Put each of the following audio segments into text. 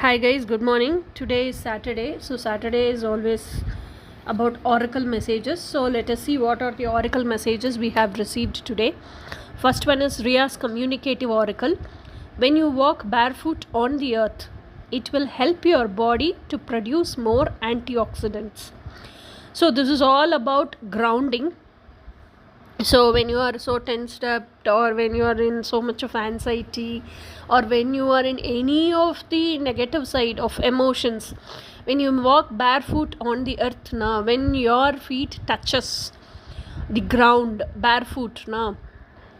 Hi guys, good morning. Today is Saturday. So Saturday is always about oracle messages. So let us see what are the oracle messages we have received today. First one is Ria's communicative oracle. When you walk barefoot on the earth, it will help your body to produce more antioxidants. So this is all about grounding. So when you are so tensed up, or when you are in so much of anxiety, or when you are in any of the negative side of emotions, when you walk barefoot on the earth now, when your feet touches the ground barefoot now,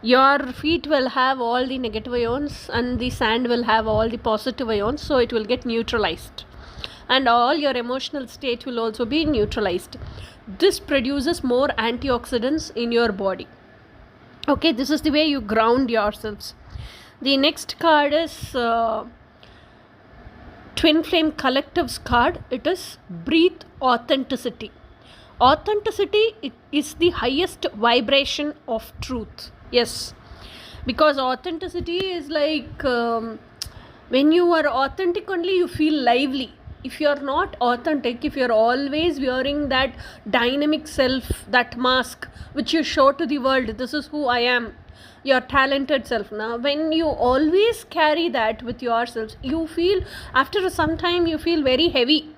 your feet will have all the negative ions and the sand will have all the positive ions, so it will get neutralized and all your emotional state will also be neutralized. This produces more antioxidants in your body. Okay, this is the way you ground yourselves. The next card is Twin Flame Collective's card. It is Breathe Authenticity. Authenticity is the highest vibration of truth. Yes, because authenticity is like when you are authentic only you feel lively. If you are not authentic, if you are always wearing that dynamic self, that mask which you show to the world, this is who I am, your talented self, now when you always carry that with yourselves, you feel after some time you feel very heavy,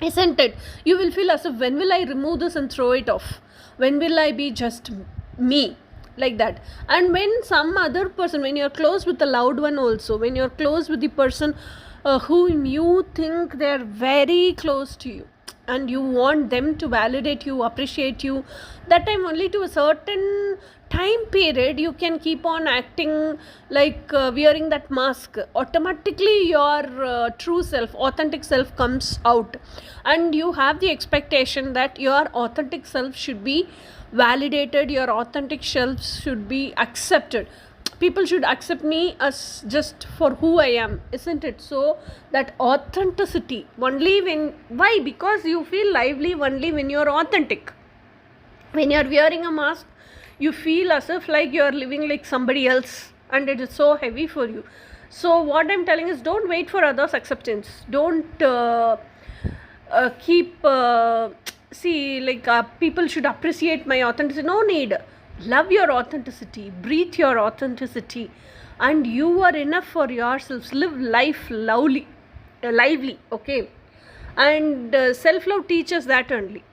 isn't it? You will feel as if, when will I remove this and throw it off? When will I be just me? Like that. And when some other person, when you're close with the loved one also, when you're close with the person whom you think they're very close to you, and you want them to validate you, appreciate you, that time only to a certain time period you can keep on acting like wearing that mask. Automatically your true self, authentic self comes out, and you have the expectation that your authentic self should be validated, your authentic self should be accepted. People should accept me as just for who I am, isn't it? So that authenticity only when, why? Because you feel lively only when you're authentic. When you're wearing a mask, you feel as if like you're living like somebody else, and it is so heavy for you. So what I'm telling is, don't wait for others' acceptance. Don't keep see like people should appreciate my authenticity. No need. Love your authenticity, breathe your authenticity, and you are enough for yourselves. Live life lively, okay? And self-love teaches that only.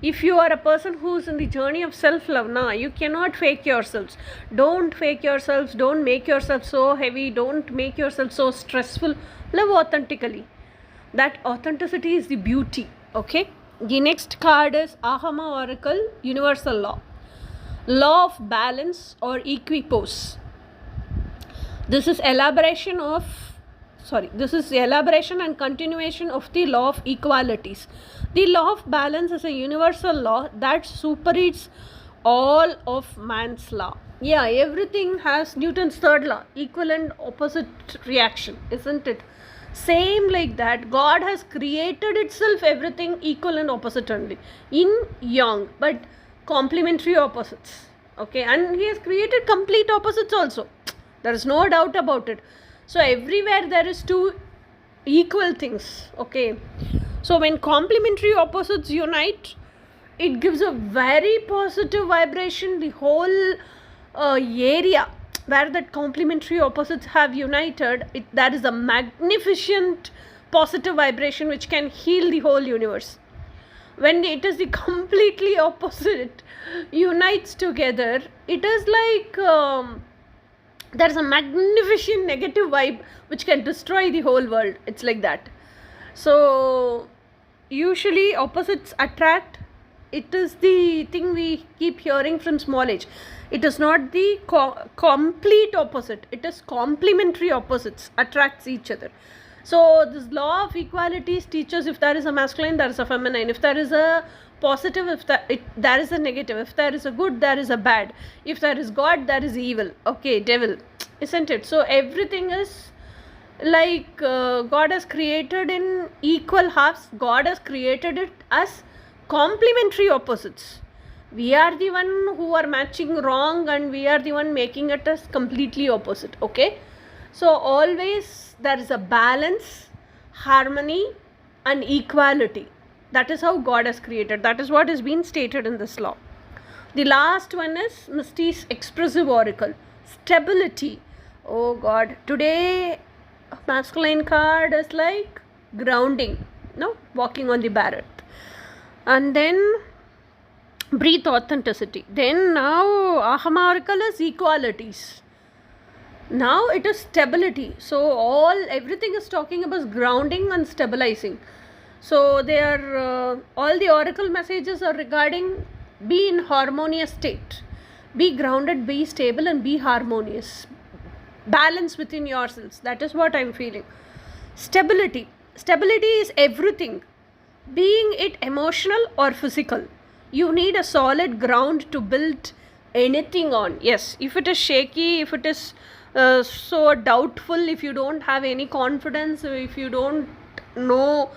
If you are a person who's in the journey of self-love now, you cannot fake yourselves. Don't fake yourselves. Don't make yourself so heavy. Don't make yourself so stressful. Live authentically. That authenticity is the beauty, okay? The next card is Ahama Oracle, Universal Law. Law of balance or equipoise. This is elaboration and continuation of the law of equalities. The law of balance is a universal law that supersedes all of man's law. Yeah, everything has Newton's third law, equal and opposite reaction, isn't it? Same like that, God has created itself everything equal and opposite only, yin yang, but complementary opposites, okay? And he has created complete opposites also, there is no doubt about it. So everywhere there is two equal things, okay? So when complementary opposites unite, it gives a very positive vibration. The whole area where that complementary opposites have united, that is a magnificent positive vibration which can heal the whole universe. When it is the completely opposite unites together, it is like there is a magnificent negative vibe which can destroy the whole world. It's like that. So usually opposites attract. It is the thing we keep hearing from small age. It is not the complete opposite. It is complementary opposites attracts each other. So this law of equalities teaches, if there is a masculine, there is a feminine. If there is a positive, there is a negative. If there is a good, there is a bad. If there is God, there is evil. Okay, devil, isn't it? So everything is like God has created in equal halves. God has created it as complementary opposites. We are the one who are matching wrong, and we are the one making it as completely opposite, okay? So always there is a balance, harmony, and equality. That is how God has created. That is what is being stated in this law. The last one is Misty's expressive oracle. Stability. Oh God. Today, masculine card is like grounding. No? Walking on the bare earth. And then breathe authenticity. Then now Aham oracle is equalities. Now it is stability. So everything is talking about grounding and stabilizing. So they are all the oracle messages are regarding be in harmonious state, be grounded, be stable, and be harmonious. Balance within yourselves. That is what I am feeling. Stability. Stability is everything, being it emotional or physical. You need a solid ground to build anything on. Yes, if it is shaky, if it is so doubtful, if you don't have any confidence, if you don't know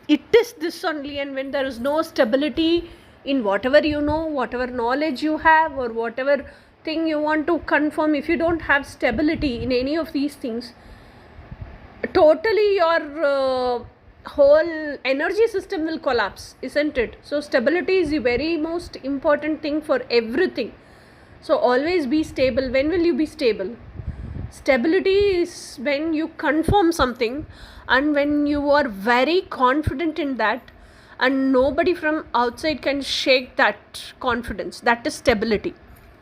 it is this only, and when there is no stability in whatever you know, whatever knowledge you have, or whatever thing you want to confirm, if you don't have stability in any of these things, totally your whole energy system will collapse, isn't it? So stability is the very most important thing for everything. So always be stable. When will you be stable? Stability is when you confirm something, and when you are very confident in that, and nobody from outside can shake that confidence. That is stability,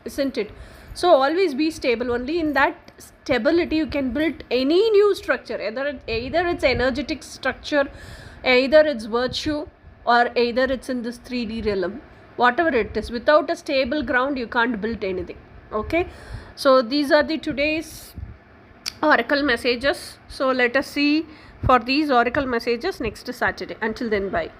isn't it? So always be stable. Only in that stability you can build any new structure, either it's energetic structure, either it's virtue, or either it's in this 3D realm. Whatever it is, without a stable ground you can't build anything. Okay, so these are the today's oracle messages. So let us see for these oracle messages next Saturday. Until then, bye.